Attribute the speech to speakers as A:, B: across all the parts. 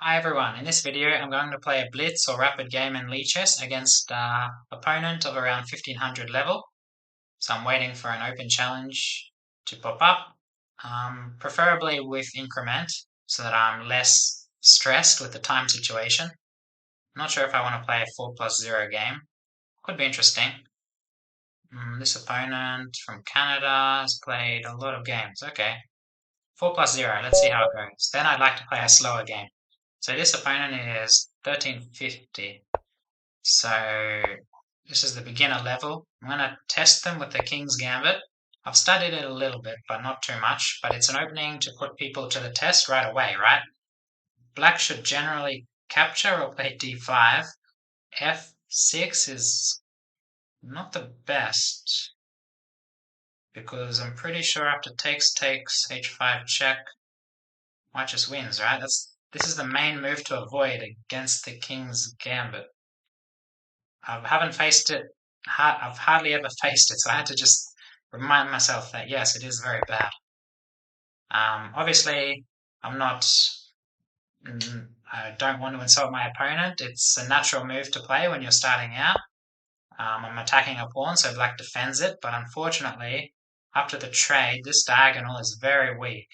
A: Hi everyone, in this video I'm going to play a blitz or rapid game in Lichess against an opponent of around 1500 level. So I'm waiting for an open challenge to pop up, preferably with increment so that I'm less stressed with the time situation. I'm not sure if I want to play a 4+0 game. Could be interesting. This opponent from Canada has played a lot of games. Okay, 4+0, let's see how it goes. Then I'd like to play a slower game. So this opponent is 1350. So this is the beginner level. I'm going to test them with the King's Gambit. I've studied it a little bit, but not too much. But it's an opening to put people to the test right away, right? Black should generally capture or play d5. f6 is not the best, because I'm pretty sure after takes, h5 check, white just wins, right? This is the main move to avoid against the King's Gambit. I haven't faced it. I've hardly ever faced it, so I had to just remind myself that yes, it is very bad. Obviously, I'm not. I don't want to insult my opponent. It's a natural move to play when you're starting out. I'm attacking a pawn, so black defends it, but unfortunately, after the trade, this diagonal is very weak.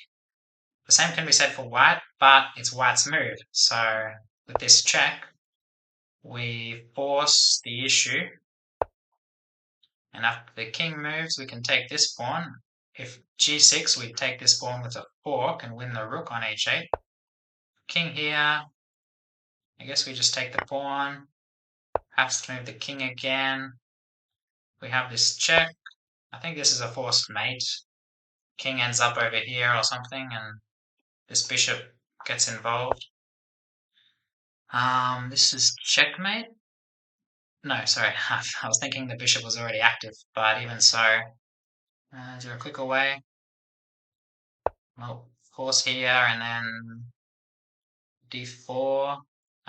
A: The same can be said for white, but it's white's move. So with this check, we force the issue. And after the king moves, we can take this pawn. If g6, we take this pawn with a fork and win the rook on h8. King here. I guess we just take the pawn. Have to move the king again. We have this check. I think this is a forced mate. King ends up over here or something, and this bishop gets involved. This is checkmate. No, sorry, I was thinking the bishop was already active, but even so, is there a quicker way? Well, force here and then d4.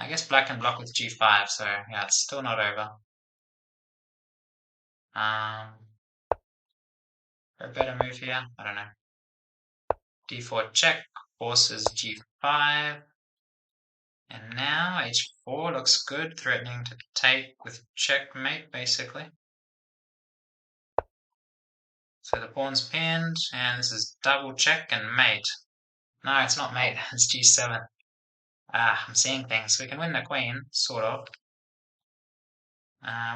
A: I guess black can block with g5, so yeah, it's still not over. A better move here? I don't know. d4 check, forces g5. And now h4 looks good, threatening to take with checkmate, basically. So the pawn's pinned, and this is double check and mate. No, it's not mate, it's g7. I'm seeing things. We can win the queen, sort of.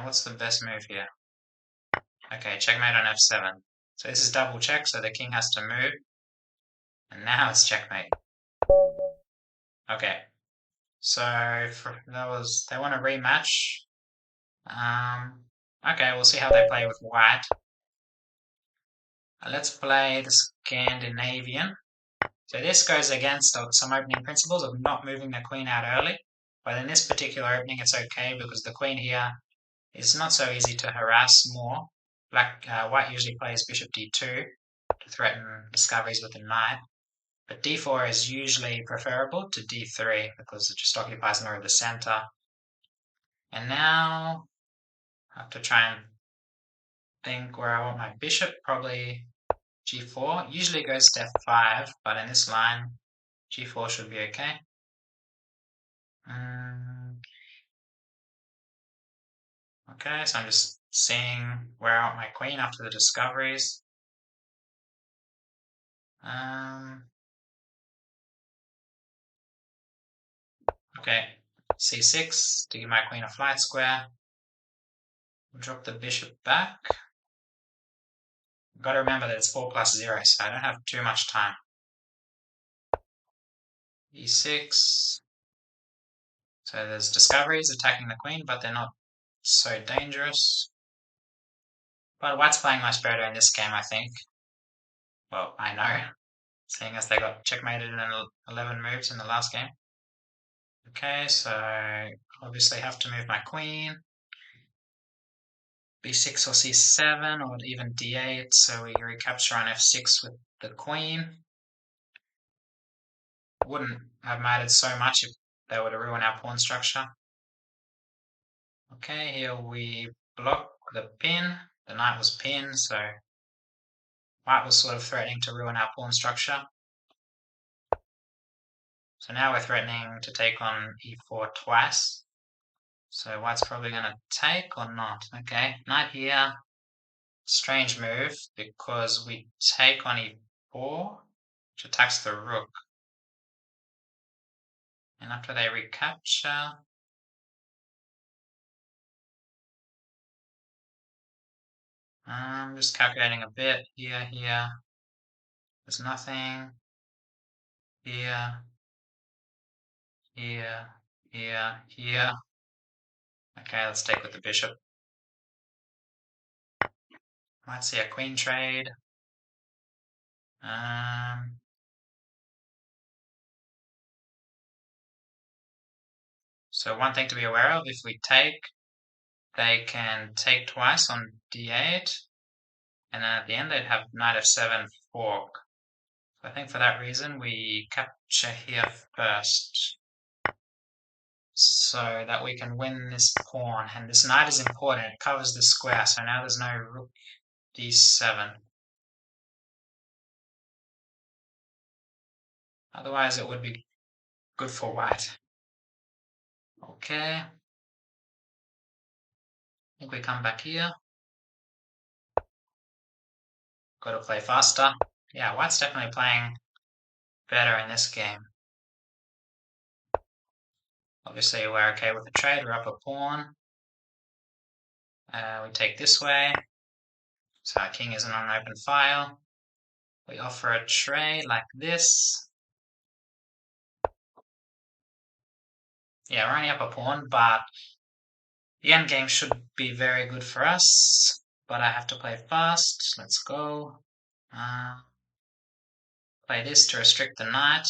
A: What's the best move here? Okay, checkmate on f7. So this is double check, so the king has to move. And now it's checkmate. Okay. So they want a rematch. Okay, we'll see how they play with white. Let's play the Scandinavian. So this goes against some opening principles of not moving the queen out early. But in this particular opening, it's okay because the queen here is not so easy to harass more. White usually plays bishop d2 to threaten discoveries with the knight. But d4 is usually preferable to d3 because it just occupies more of the center. And now I have to try and think where I want my bishop. Probably g4. Usually it goes to f5, but in this line, g4 should be okay. Okay, so I'm just seeing where I want my queen after the discoveries. Okay, c6 to give my queen a flight square. Drop the bishop back. Got to remember that it's 4+0, so I don't have too much time. e6. So there's discoveries attacking the queen, but they're not so dangerous. But white's playing much better in this game, I think. Well, I know, seeing as they got checkmated in 11 moves in the last game. Okay, so obviously have to move my queen. b6 or c7 or even d8, so we recapture on f6 with the queen. Wouldn't have mattered so much if they were to ruin our pawn structure. Okay, here we block the pin. The knight was pinned, so white was sort of threatening to ruin our pawn structure. So now we're threatening to take on e4 twice. So white's probably going to take or not. Okay, knight here. Strange move because we take on e4, which attacks the rook. And after they recapture, I'm just calculating a bit here. There's nothing. Here. Okay, let's take with the bishop. Might see a queen trade. So one thing to be aware of, if we take, they can take twice on d8, and then at the end they'd have knight f7 fork. So I think for that reason we capture here first, so that we can win this pawn. And this knight is important, it covers the square, so now there's no rook d7. Otherwise it would be good for white. Okay. I think we come back here. Got to play faster. Yeah, white's definitely playing better in this game. Obviously we're okay with the trade, we're up a pawn. We take this way. So our king isn't on an open file. We offer a trade like this. Yeah, we're only up a pawn, but the endgame should be very good for us. But I have to play fast. Let's go. Play this to restrict the knight.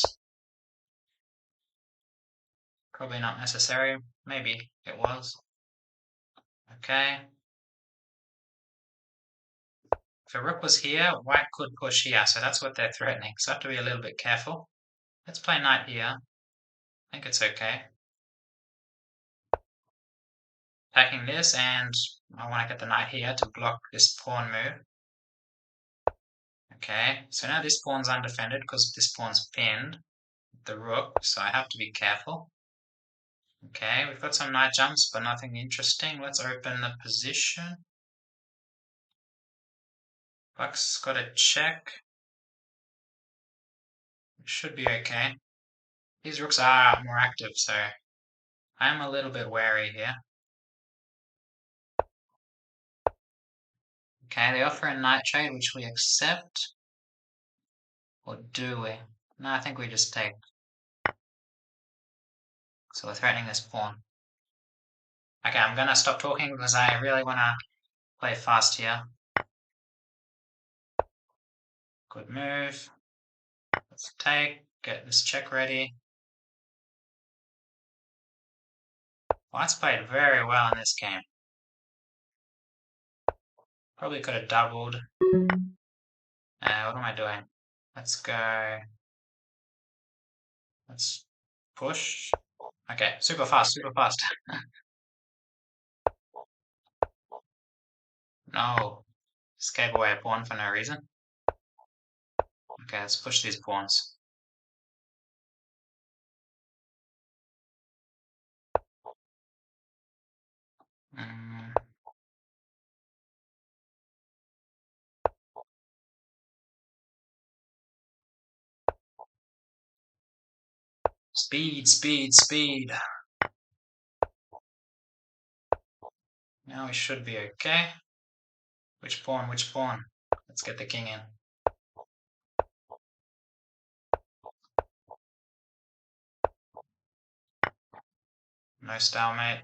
A: Probably not necessary. Maybe it was. Okay. If a rook was here, white could push here, so that's what they're threatening. So I have to be a little bit careful. Let's play knight here. I think it's okay. Attacking this, and I want to get the knight here to block this pawn move. Okay, so now this pawn's undefended because this pawn's pinned. The rook, so I have to be careful. Okay, we've got some knight jumps, but nothing interesting. Let's open the position. Buck's got a check. It should be okay. These rooks are more active, so I'm a little bit wary here. Okay, they offer a knight trade, which we accept. Or do we? No, I think we just take. So we're threatening this pawn. Okay, I'm gonna stop talking because I really wanna play fast here. Good move. Let's take, get this check ready. White's played very well in this game. Probably could have doubled. What am I doing? Let's go. Let's push. Okay, super fast, super fast. No. Just gave away a pawn for no reason. Okay, let's push these pawns. Speed, speed, speed. Now we should be okay. Which pawn, which pawn? Let's get the king in. No stalemate.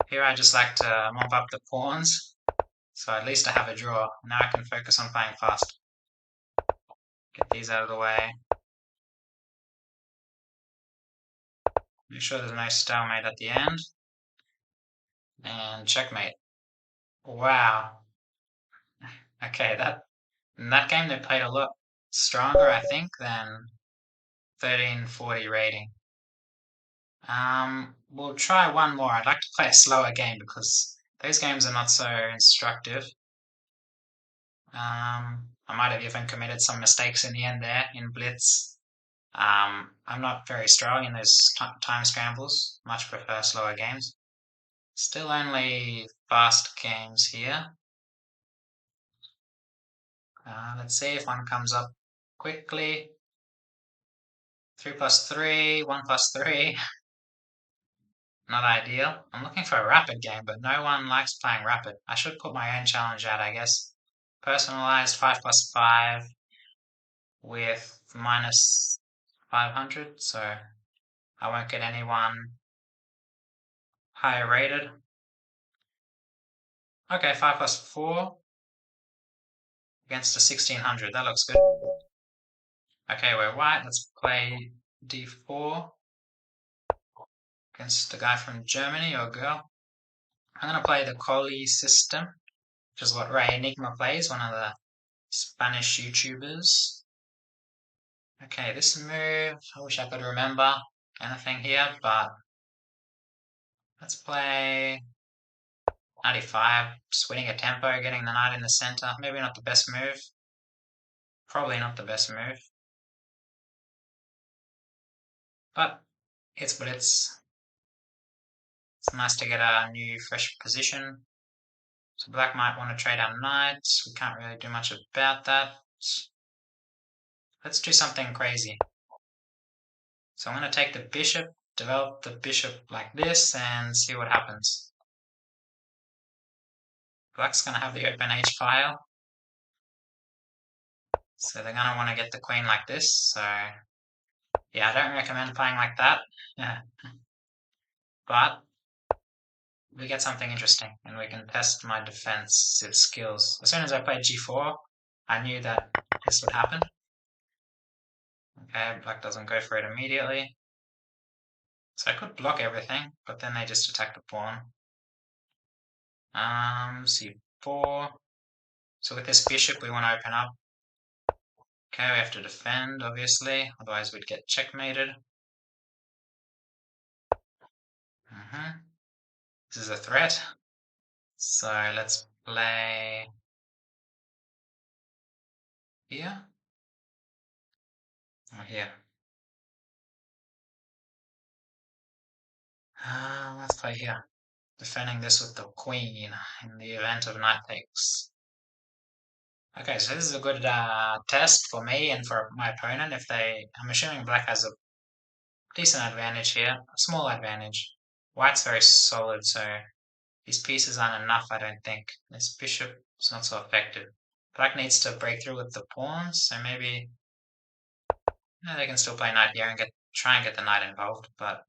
A: Here I just like to mop up the pawns, so at least I have a draw. Now I can focus on playing fast. Get these out of the way. Make sure there's no stalemate at the end. And checkmate. Wow. Okay, in that game they played a lot stronger, I think, than 1340 rating. We'll try one more. I'd like to play a slower game because those games are not so instructive. I might have even committed some mistakes in the end there in blitz. I'm not very strong in those time scrambles. Much prefer slower games. Still only fast games here. Let's see if one comes up quickly. 3+3, 1+3. Not ideal. I'm looking for a rapid game, but no one likes playing rapid. I should put my own challenge out, I guess. Personalized 5+5 with minus 500, so I won't get anyone higher rated. Okay, 5+4 against a 1600. That looks good. Okay, we're white. Let's play d4 against the guy from Germany or girl. I'm going to play the Collie system, which is what Ray Enigma plays, one of the Spanish YouTubers. Okay, this move, I wish I could remember anything here, but let's play 95, just winning a tempo, getting the knight in the center. Maybe not the best move. Probably not the best move. But it's blitz. It's nice to get a new, fresh position. So black might want to trade our knights. We can't really do much about that. Let's do something crazy. So I'm going to take the bishop, develop the bishop like this, and see what happens. Black's going to have the open H file. So they're going to want to get the queen like this. So yeah, I don't recommend playing like that. Yeah. But we get something interesting, and we can test my defensive skills. As soon as I played g4, I knew that this would happen. Okay, black doesn't go for it immediately. So I could block everything, but then they just attack the pawn. c4. So with this bishop, we want to open up. Okay, we have to defend, obviously, otherwise we'd get checkmated. This is a threat. So let's play here or here. Let's play here. Defending this with the queen in the event of knight takes. Okay, so this is a good test for me and for my opponent. If I'm assuming black has a decent advantage here, a small advantage. White's very solid, so these pieces aren't enough, I don't think. This bishop is not so effective. Black needs to break through with the pawns, so maybe they can still play knight here and try and get the knight involved, but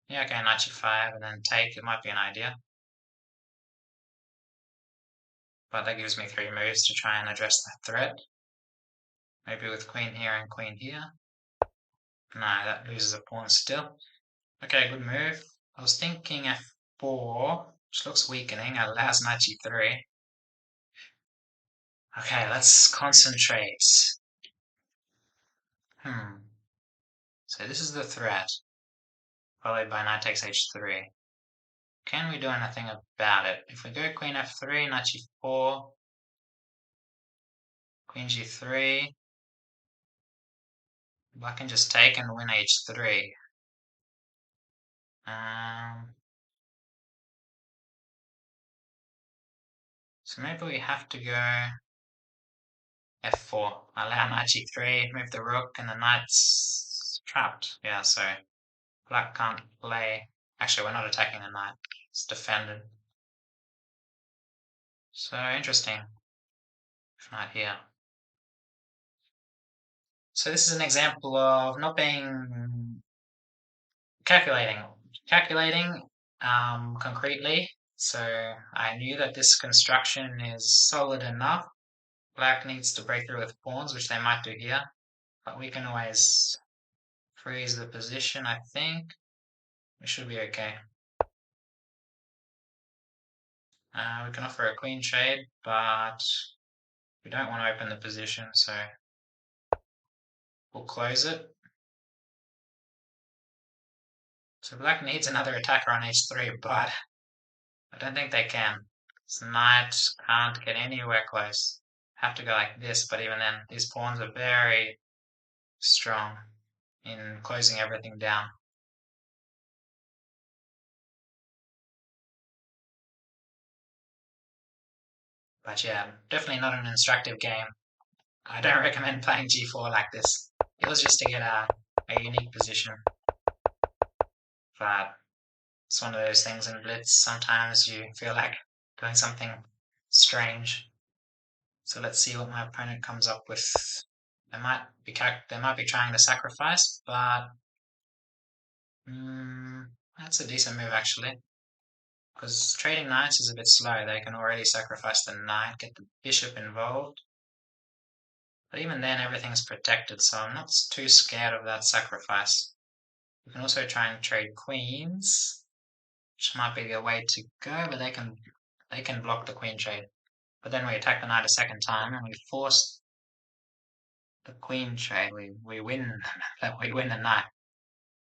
A: yeah, okay, knight g5 and then take, it might be an idea. But that gives me 3 moves to try and address that threat. Maybe with queen here and queen here. No, that loses a pawn still. Okay, good move. I was thinking f4, which looks weakening, allows knight g3. Okay, let's concentrate. So this is the threat, followed by knight takes h3. Can we do anything about it? If we go queen f3, knight g4, queen g3, black can just take and win h3. So maybe we have to go f4, allow knight g3, move the rook, and the knight's trapped. Yeah, so black can't play. Actually, we're not attacking the knight, it's defended. So interesting. If not here. So this is an example of not being calculating concretely. So I knew that this construction is solid enough. Black needs to break through with pawns, which they might do here, but we can always freeze the position, I think. We should be okay. We can offer a queen trade, but we don't want to open the position, so we'll close it. So black needs another attacker on h3, but I don't think they can. This knight can't get anywhere close. have to go like this, but even then, these pawns are very strong in closing everything down. But yeah, definitely not an instructive game. I don't recommend playing g4 like this. It was just to get a unique position. But it's one of those things in Blitz, sometimes you feel like doing something strange. So let's see what my opponent comes up with. They might be trying to sacrifice, but that's a decent move actually. Because trading knights is a bit slow. They can already sacrifice the knight, get the bishop involved. But even then, everything's protected, so I'm not too scared of that sacrifice. You can also try and trade queens, which might be the way to go, but they can block the queen trade. But then we attack the knight a second time and we force the queen trade. We win we win the knight.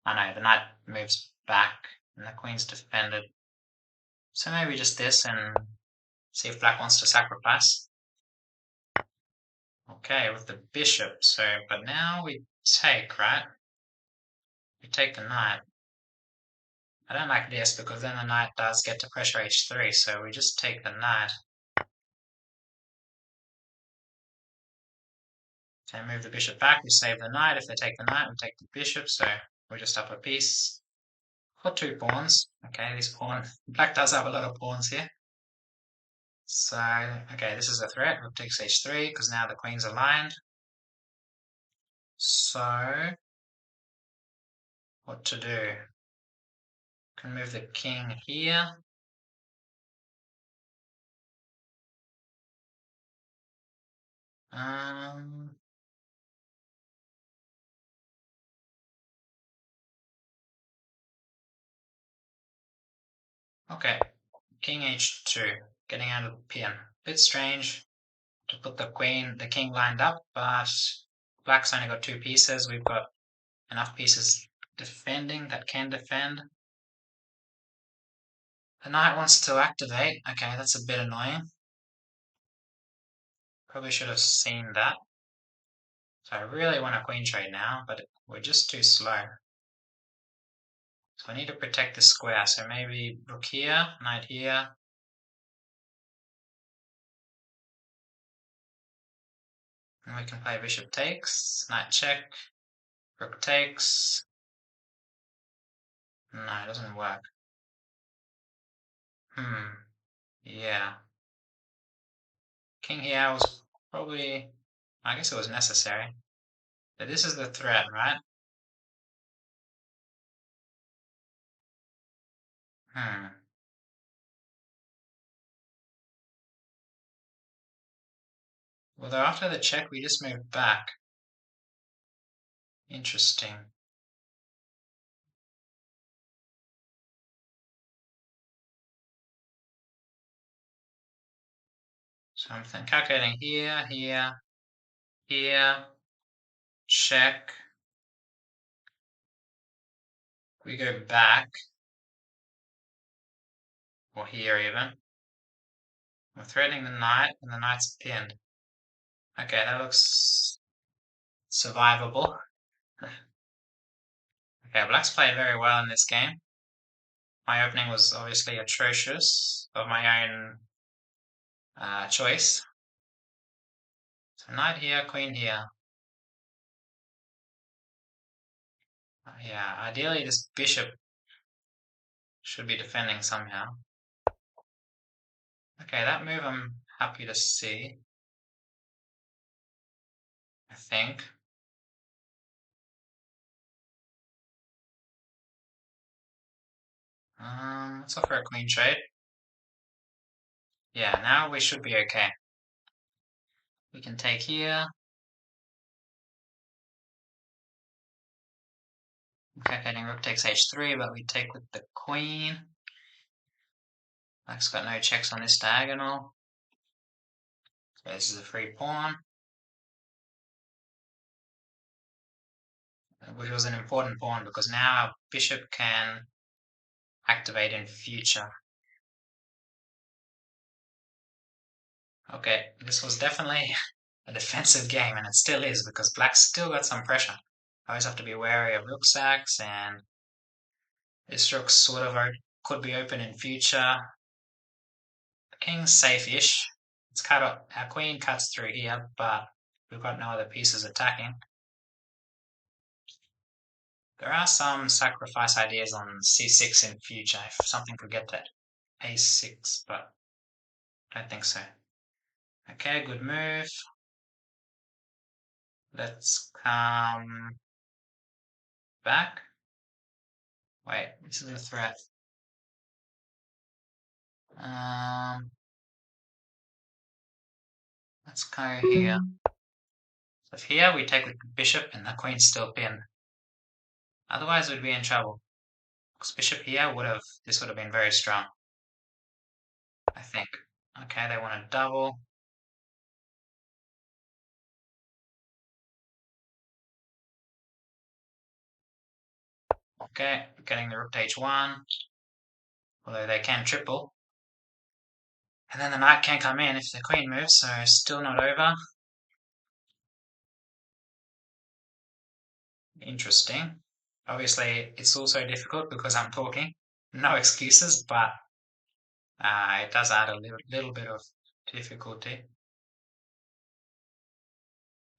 A: I know the knight moves back and the queen's defended. So maybe just this and see if black wants to sacrifice. Okay, with the bishop, so but now we take, right? We take the knight. I don't like this because then the knight does get to pressure h3, so we just take the knight. So move the bishop back, we save the knight. If they take the knight, we take the bishop, so we're just up a piece. Got 2 pawns. Okay, this pawn. Black does have a lot of pawns here. So, okay, this is a threat. Rook takes h3, because now the queen's aligned. So, what to do? Can move the king here. Okay, king h2, getting out of the pin. Bit strange to put the king lined up, but black's only got 2 pieces. We've got enough pieces defending that can defend. The knight wants to activate. Okay, that's a bit annoying. Probably should have seen that. So I really want a queen trade now, but we're just too slow. So I need to protect the square. So maybe rook here, knight here. And we can play bishop takes, knight check, rook takes. No, it doesn't work. Yeah. King here was probably, I guess it was necessary. But this is the threat, right? Well, though after the check, we just moved back. Interesting. So I'm calculating here, here, here, check. We go back, or here even. We're threatening the knight, and the knight's pinned. Okay, that looks survivable. Okay, black's played very well in this game. My opening was obviously atrocious of my own choice. So knight here, queen here. Yeah, ideally this bishop should be defending somehow. Okay, that move I'm happy to see. I think. Let's offer a queen trade. Yeah, now we should be okay. We can take here. Calculating rook takes h3, but we take with the queen. Black's got no checks on this diagonal. So this is a free pawn. Which was an important pawn because now our bishop can activate in future. Okay, this was definitely a defensive game, and it still is because black's still got some pressure. I always have to be wary of rook sacks, and this rook sort of could be open in future. The king's safe-ish. It's cut up. Our queen cuts through here, but we've got no other pieces attacking. There are some sacrifice ideas on c6 in future if something could get to a6, but I don't think so. Okay, good move. Let's come back. Wait, this is a threat. Let's go here. So if here we take with the bishop and the queen's still pinned. Otherwise we'd be in trouble. Because bishop here this would have been very strong. I think. Okay, they want to double. Okay, getting the rook to h1. Although they can triple. And then the knight can come in if the queen moves, so still not over. Interesting. Obviously, it's also difficult because I'm talking. No excuses, but it does add a little bit of difficulty.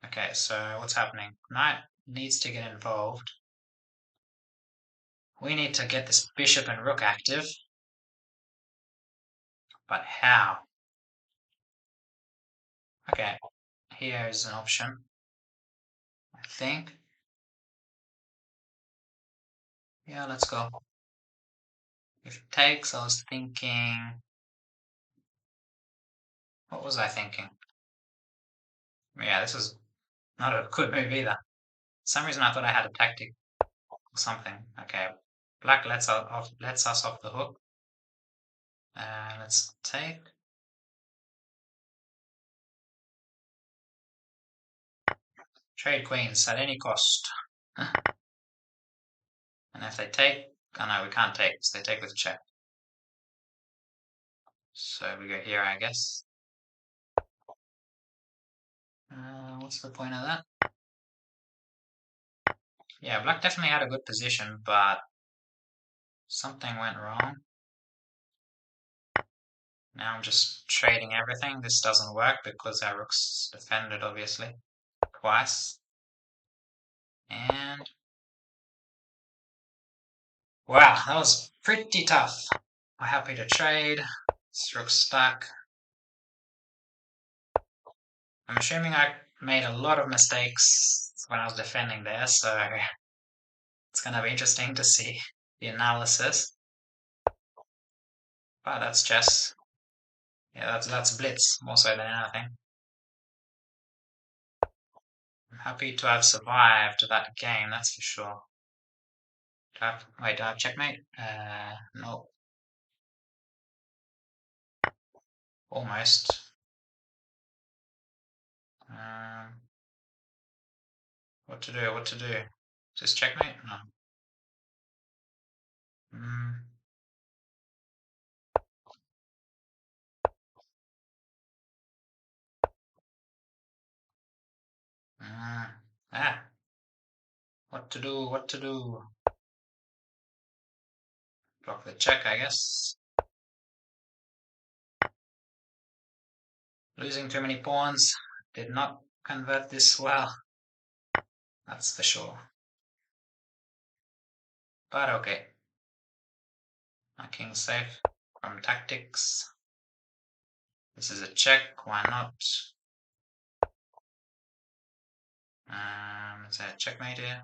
A: Okay, so what's happening? Knight needs to get involved. We need to get this bishop and rook active. But how? Okay, here is an option. I think. Yeah, let's go. If it takes, I was thinking. What was I thinking? Yeah, this is not a good move either. For some reason I thought I had a tactic or something. Okay, black lets us off the hook. Let's take. Trade queens at any cost. And if they take, oh no, we can't take, so they take with check. So we go here, I guess. What's the point of that? Yeah, black definitely had a good position, but something went wrong. Now I'm just trading everything. This doesn't work because our rook's defended, obviously, twice. And wow, that was pretty tough. I'm happy to trade. This rook's stuck. I'm assuming I made a lot of mistakes when I was defending there, so it's going to be interesting to see the analysis. But that's chess. Yeah, that's blitz more so than anything. I'm happy to have survived that game, that's for sure. Wait, do I have checkmate? No. Almost. What to do? What to do? Just checkmate? No. Mm, ah. What to do? What to do? Block the check, I guess. Losing too many pawns. Did not convert this well. That's for sure. But okay. My king's safe from tactics. This is a check. Why not? Is there a checkmate here?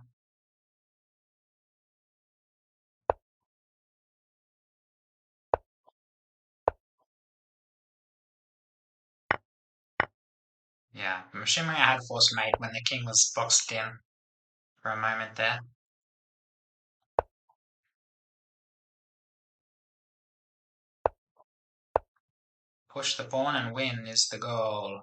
A: Yeah, I'm assuming I had forced mate when the king was boxed in for a moment there. Push the pawn and win is the goal.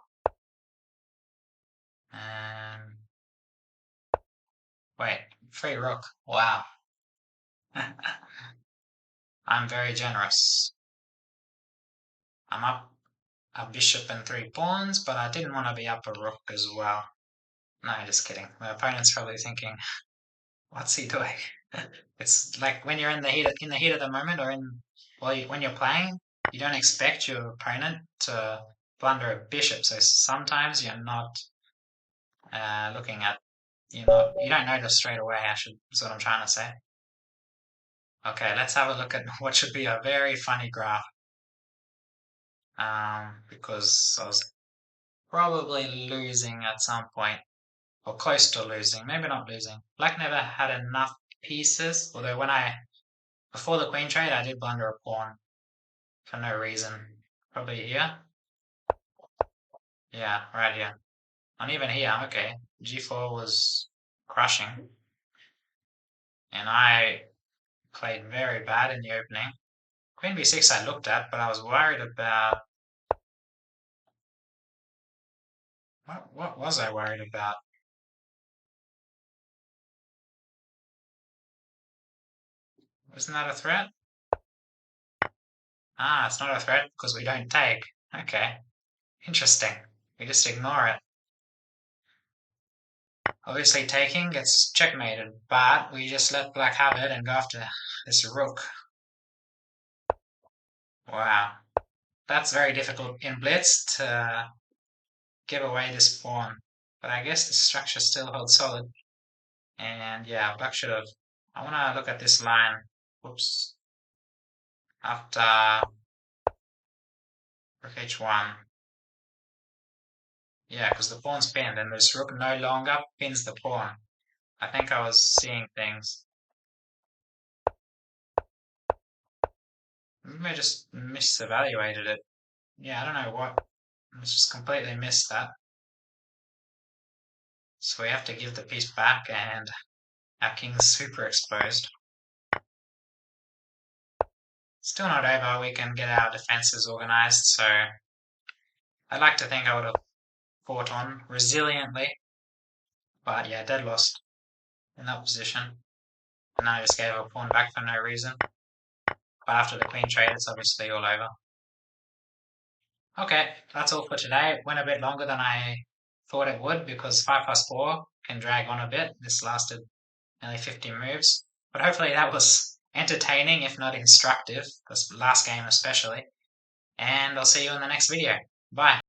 A: Wait, free rook. Wow. I'm very generous. I'm up a bishop and 3 pawns, but I didn't want to be up a rook as well. No, just kidding. My opponent's probably thinking, what's he doing? It's like when you're in the heat of the moment, or when you're playing, you don't expect your opponent to blunder a bishop. So sometimes you're not looking at you don't notice straight away. Is what I'm trying to say. Okay, let's have a look at what should be a very funny graph. Because I was probably losing at some point, or close to losing. Maybe not losing. Black never had enough pieces. Although before the queen trade, I did blunder a pawn for no reason. Probably here. Yeah, right here. Not even here. Okay. G4 was crushing, and I played very bad in the opening. Queen b6 I looked at, but I was worried about what was I worried about? Isn't that a threat? Ah, it's not a threat because we don't take. Okay, interesting. We just ignore it. Obviously taking gets checkmated, but we just let black have it and go after this rook. Wow. That's very difficult in blitz to give away this pawn. But I guess the structure still holds solid. And yeah, black should have. I want to look at this line. Whoops. After rook h1. Yeah, because the pawn's pinned and this rook no longer pins the pawn. I think I was seeing things. Maybe I just misevaluated it. Yeah, I don't know what. I just completely missed that. So we have to give the piece back, and our king's super exposed. Still not over. We can get our defenses organized, so I'd like to think I would have fought on resiliently. But yeah, dead lost in that position. And I just gave a pawn back for no reason. But after the queen trade, it's obviously all over. Okay, that's all for today. It went a bit longer than I thought it would because 5 plus 4 can drag on a bit. This lasted nearly 50 moves. But hopefully that was entertaining, if not instructive, this last game especially. And I'll see you in the next video. Bye.